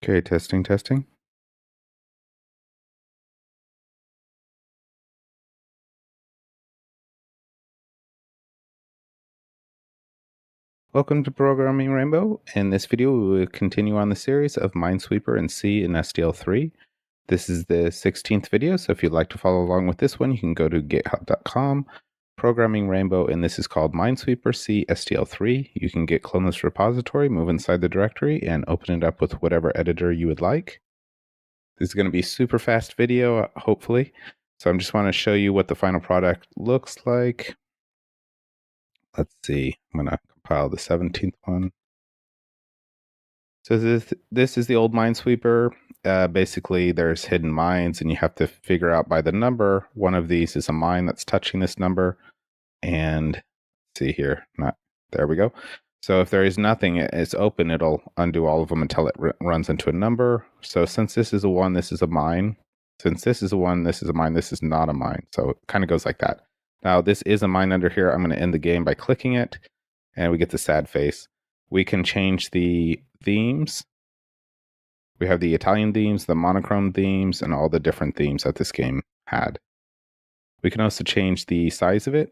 Okay, testing, testing. Welcome to Programming Rainbow. In this video, we will continue on the series of Minesweeper and C and SDL3. This is the 16th video, so if you'd like to follow along with this one, you can go to github.com, Programming Rainbow, and this is called Minesweeper C SDL3. You can get clone this repository, move inside the directory, and open it up with whatever editor you would like. This is going to be a super fast video, hopefully. So I just want to show you what the final product looks like. Let's see, I'm going to compile the 17th one. So this is the old Minesweeper. Basically, there's hidden mines, and you have to figure out by the number. One of these is a mine that's touching this number. And see here, there we go. So if there is nothing, it's open, it'll undo all of them until it runs into a number. So since this is a 1, this is a mine. Since this is a 1, this is a mine, this is not a mine. So it kind of goes like that. Now, this is a mine under here. I'm going to end the game by clicking it, and we get the sad face. We can change the themes. We have the Italian themes, the monochrome themes, and all the different themes that this game had. We can also change the size of it.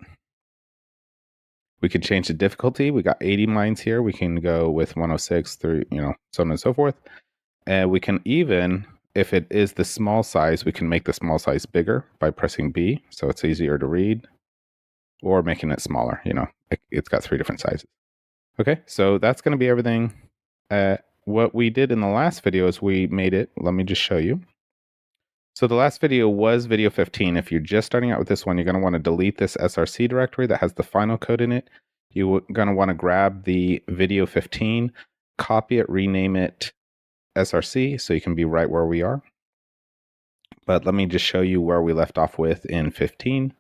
We can change the difficulty. We got 80 mines here. We can go with 106 through, so on and so forth. And we can even, if it is the small size, we can make the small size bigger by pressing B, so it's easier to read, or making it smaller. It's got 3 different sizes. Okay, so that's going to be everything. What we did in the last video is we made it. Let me just show you. So the last video was video 15. If you're just starting out with this one, you're going to want to delete this SRC directory that has the final code in it. You're going to want to grab the video 15, copy it, rename it SRC, so you can be right where we are. But let me just show you where we left off with in 15.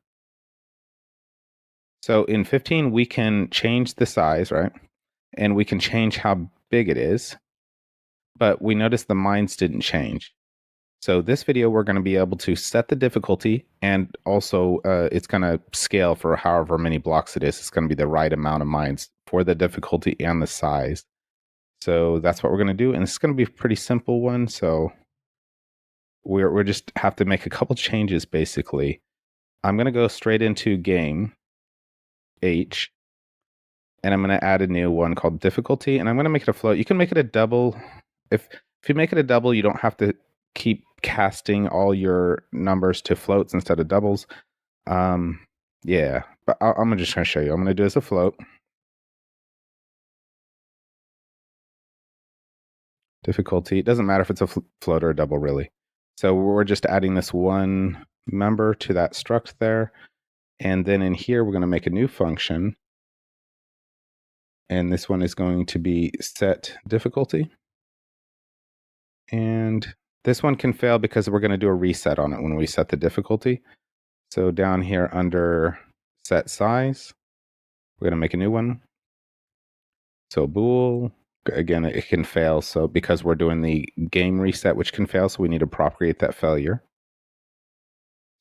So in 15, we can change the size, right? And we can change how big it is. But we notice the mines didn't change. So this video, we're going to be able to set the difficulty, and also it's going to scale for however many blocks it is. It's going to be the right amount of mines for the difficulty and the size. So that's what we're going to do. And it's going to be a pretty simple one. So we're just have to make a couple changes, basically. I'm going to go straight into game H, and I'm going to add a new one called difficulty, and I'm going to make it a float. You can make it a double. If you make it a double, you don't have to keep casting all your numbers to floats instead of doubles. Yeah, but I'm just going to show you. I'm going to do it as a float. Difficulty. It doesn't matter if it's a float or a double, really. So we're just adding this one member to that struct there. And then in here, we're going to make a new function. And this one is going to be set difficulty. And this one can fail because we're going to do a reset on it when we set the difficulty. So down here under set size, we're going to make a new one. So bool, again, it can fail. So because we're doing the game reset, which can fail, so we need to propagate that failure.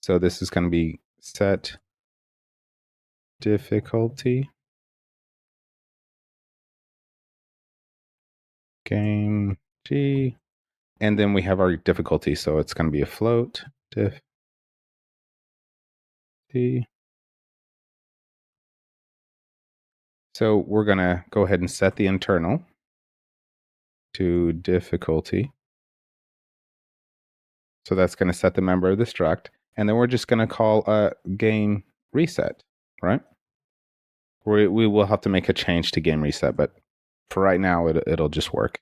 So this is going to be set difficulty. Game G. And then we have our difficulty. So it's going to be a float diff D. So we're going to go ahead and set the internal to difficulty. So that's going to set the member of the struct. And then we're just going to call a game reset, right? We will have to make a change to game reset, but for right now, it'll just work.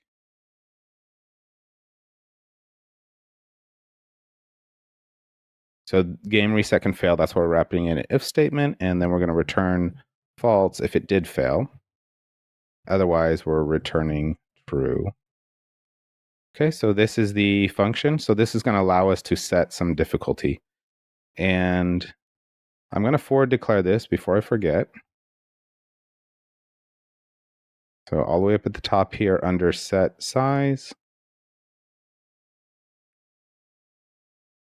So game reset can fail. That's why we're wrapping in an if statement, and then we're going to return false if it did fail. Otherwise, we're returning true. Okay, so this is the function. So this is going to allow us to set some difficulty. And I'm going to forward declare this before I forget. So all the way up at the top here under set size,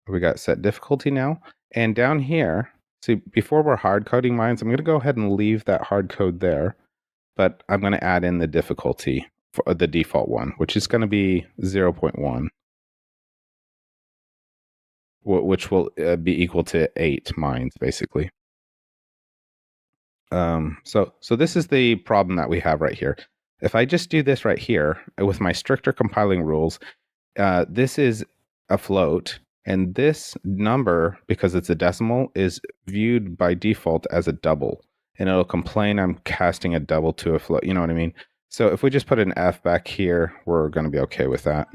we got set difficulty now. And down here, see, before we're hard coding mines, I'm going to go ahead and leave that hard code there. But I'm going to add in the difficulty for the default one, which is going to be 0.1, which will be equal to 8 mines, basically. So this is the problem that we have right here. If I just do this right here with my stricter compiling rules, this is a float, and this number, because it's a decimal, is viewed by default as a double, and it'll complain I'm casting a double to a float. You know what I mean? So if we just put an F back here, we're going to be okay with that.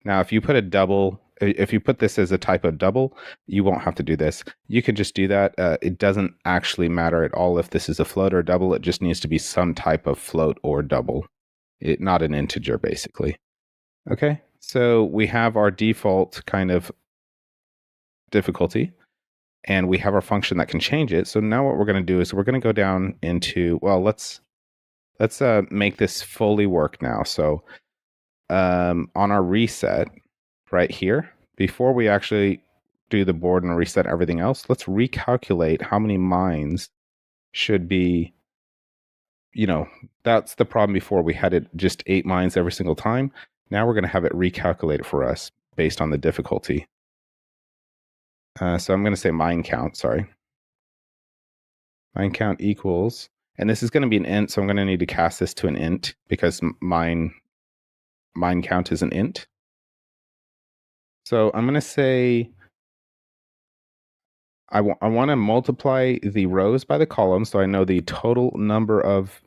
Now, if you put a double, if you put this as a type of double, you won't have to do this. You can just do that. It doesn't actually matter at all if this is a float or double. It just needs to be some type of float or double, not an integer, basically. Okay, so we have our default kind of difficulty, and we have our function that can change it. So now what we're going to do is we're going to go down into, well, let's make this fully work now. So on our reset right here, before we actually do the board and reset everything else, let's recalculate how many mines should be, that's the problem before. We had it just 8 mines every single time. Now we're going to have it recalculate for us based on the difficulty. So I'm going to say mine count, sorry. Mine count equals, and this is going to be an int, so I'm going to need to cast this to an int because mine count is an int. So I'm going to say I want to multiply the rows by the columns, so I know the total number of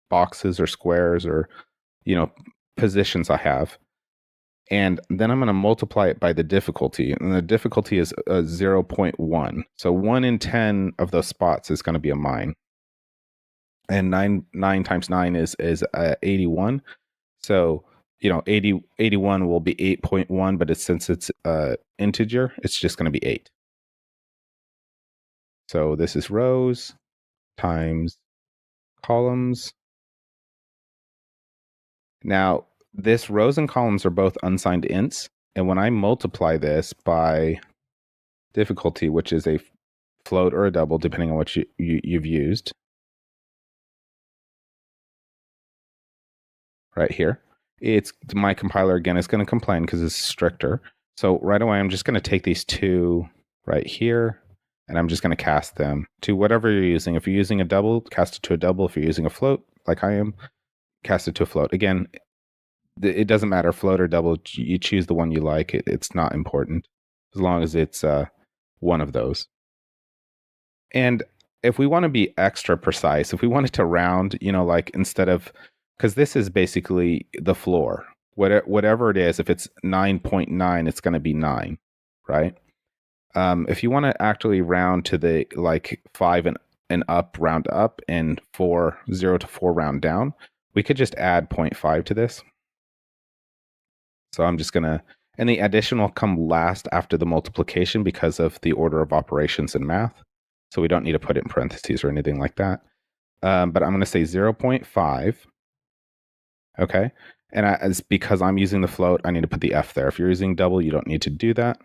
boxes or squares or positions I have. And then I'm going to multiply it by the difficulty. And the difficulty is 0.1. So 1 in 10 of those spots is going to be a mine. And 9 times 9 is 81. So, 81 will be 8.1, but since it's integer, it's just going to be 8. So this is rows times columns. Now, this rows and columns are both unsigned ints, and when I multiply this by difficulty, which is a float or a double, depending on what you've used, right here, it's my compiler again is going to complain because it's stricter. So right away, I'm just going to take these two right here, and I'm just going to cast them to whatever you're using. If you're using a double, cast it to a double. If you're using a float, like I am, cast it to a float. Again, it doesn't matter, float or double. You choose the one you like. It's not important as long as it's one of those. And if we want to be extra precise, if we wanted to round, like instead of, because this is basically the floor, whatever it is, if it's 9.9, it's going to be 9, right? If you want to actually round to the 5 and up, round up, and 0 to 4 round down, we could just add 0.5 to this. So I'm just going to, and the addition will come last after the multiplication because of the order of operations in math. So we don't need to put it in parentheses or anything like that. But I'm going to say 0.5. Okay. And as because I'm using the float, I need to put the F there. If you're using double, you don't need to do that.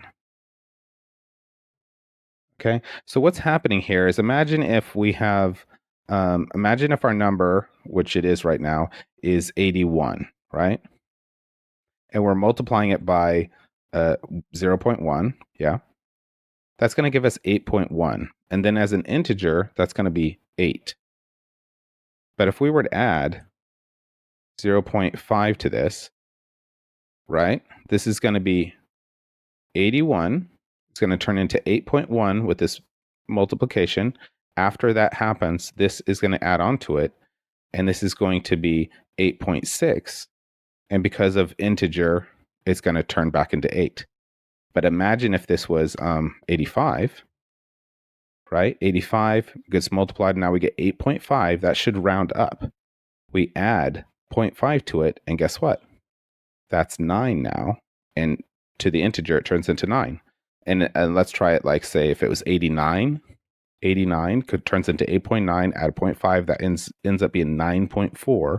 Okay. So what's happening here is imagine if we have, imagine if our number, which it is right now, is 81, right? And we're multiplying it by 0.1, yeah? That's going to give us 8.1. And then as an integer, that's going to be 8. But if we were to add 0.5 to this, right? This is going to be 81. It's going to turn into 8.1 with this multiplication. After that happens, this is going to add on to it. And this is going to be 8.6. And because of integer, it's going to turn back into 8. But imagine if this was 85, right? 85 gets multiplied, and now we get 8.5. That should round up. We add 0.5 to it, and guess what? That's 9 now. And to the integer, it turns into 9. And let's try it say, if it was 89, 89 turns into 8.9, add 0.5, that ends up being 9.4,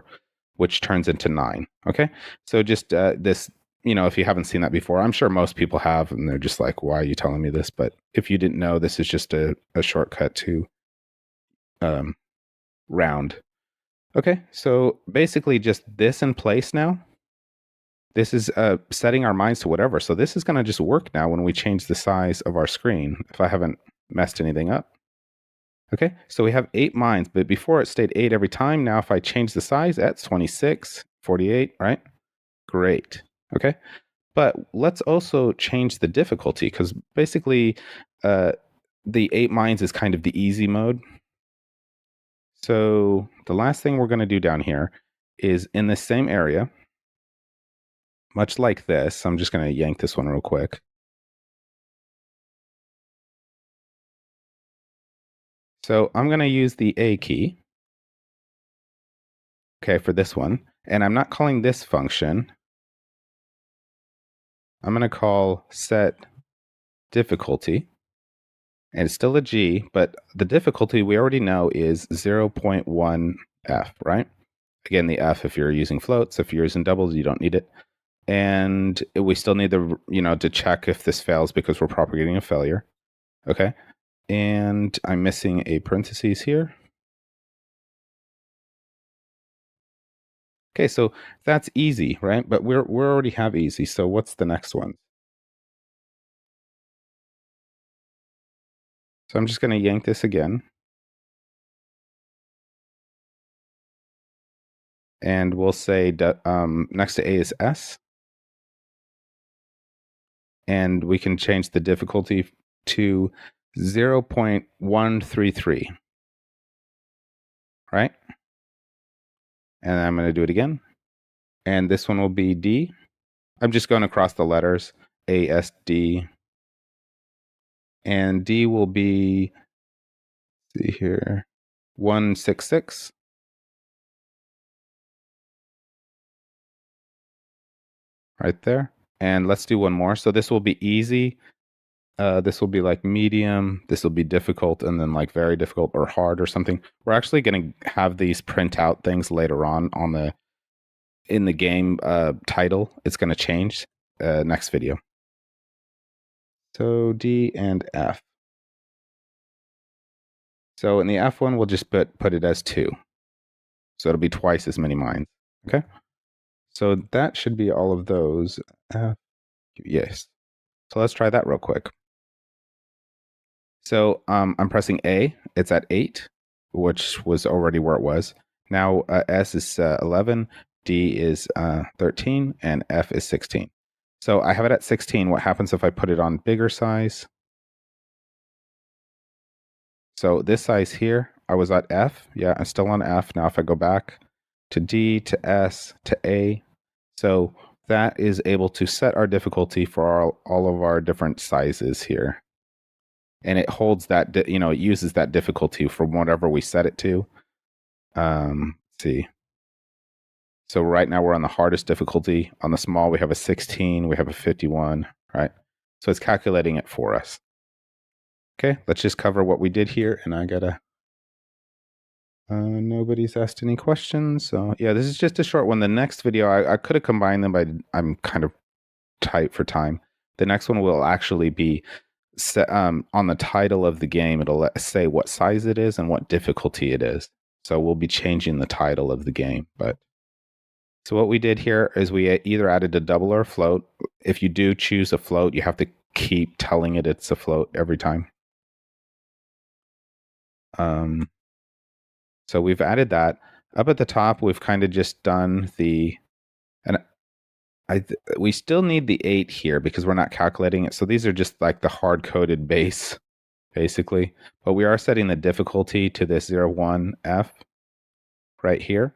which turns into 9. Okay, so just this, if you haven't seen that before, I'm sure most people have, and they're just like, why are you telling me this? But if you didn't know, this is just a shortcut to round. Okay, so basically just this in place now. This is setting our mines to whatever. So this is going to just work now when we change the size of our screen, if I haven't messed anything up. Okay, so we have 8 mines, but before it stayed 8 every time. Now if I change the size, that's 26, 48, right? Great. Okay, but let's also change the difficulty, because basically the 8 mines is kind of the easy mode. So the last thing we're going to do down here is in the same area, much like this. I'm just going to yank this one real quick. So I'm going to use the A key, okay, for this one. And I'm not calling this function. I'm going to call set difficulty. And it's still a G, but the difficulty we already know is 0.1 F, right? Again, the F if you're using floats. If you're using doubles, you don't need it. And we still need to check if this fails because we're propagating a failure. Okay. And I'm missing a parentheses here. Okay, so that's easy, right? But we already have easy. So what's the next one? So I'm just going to yank this again. And we'll say next to A is S. And we can change the difficulty to 0.133, right? And I'm going to do it again. And this one will be D. I'm just going across the letters, A, S, D. And D will be, see here, 166. Right there. And let's do one more. So this will be easy. This will be like medium. This will be difficult, and then like very difficult or hard or something. We're actually going to have these print out things later on in the game title. It's going to change next video. So D and F. So in the F one, we'll just put it as 2. So it'll be twice as many mines. Okay. So that should be all of those. Yes. So let's try that real quick. So I'm pressing A. It's at 8, which was already where it was. Now S is 11, D is 13, and F is 16. So I have it at 16. What happens if I put it on bigger size? So this size here, I was at F. Yeah, I'm still on F. Now if I go back to D, to S, to A, so that is able to set our difficulty for all of our different sizes here. And it holds that, it uses that difficulty from whatever we set it to. Let's see. So right now we're on the hardest difficulty. On the small, we have a 16, we have a 51, right? So it's calculating it for us. Okay, let's just cover what we did here. And I gotta, nobody's asked any questions. So yeah, this is just a short one. The next video, I could have combined them, but I'm kind of tight for time. The next one will actually be set, on the title of the game. It'll say what size it is and what difficulty it is. So we'll be changing the title of the game. But so what we did here is we either added a double or a float. If you do choose a float, you have to keep telling it it's a float every time. So we've added that. Up at the top, we've kind of just done the, and we still need the 8 here because we're not calculating it. So these are just like the hard-coded base, basically. But we are setting the difficulty to this 01F right here.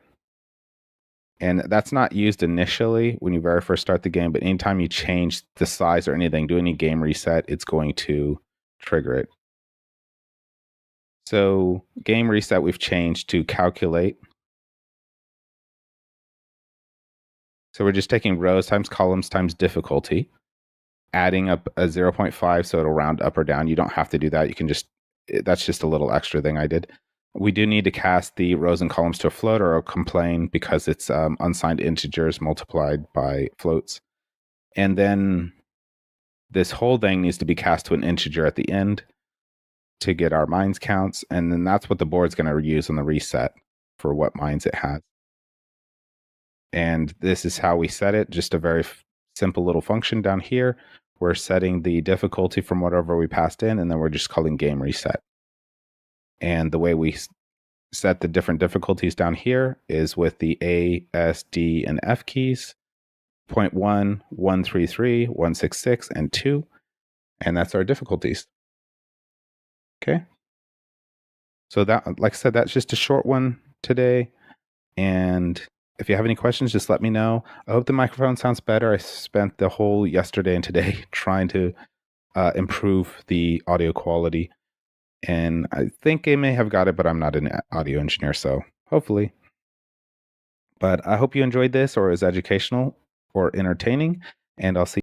And that's not used initially when you very first start the game, but anytime you change the size or anything, do any game reset, it's going to trigger it. So game reset, we've changed to calculate. So we're just taking rows times columns times difficulty, adding up a 0.5 so it'll round up or down. You don't have to do that. You can just, that's just a little extra thing I did. We do need to cast the rows and columns to a float or a complain because it's unsigned integers multiplied by floats. And then this whole thing needs to be cast to an integer at the end to get our mines counts. And then that's what the board's going to use on the reset for what mines it has. And this is how we set it, just a very simple little function down here. We're setting the difficulty from whatever we passed in, and then we're just calling game reset. And the way we set the different difficulties down here is with the A, S, D, and F keys, 0.1, 133, 166, and 2. And that's our difficulties. Okay. So that, like I said, that's just a short one today. And if you have any questions, just let me know. I hope the microphone sounds better. I spent the whole yesterday and today trying to improve the audio quality. And I think I may have got it, but I'm not an audio engineer, so hopefully. But I hope you enjoyed this, or it was educational or entertaining, and I'll see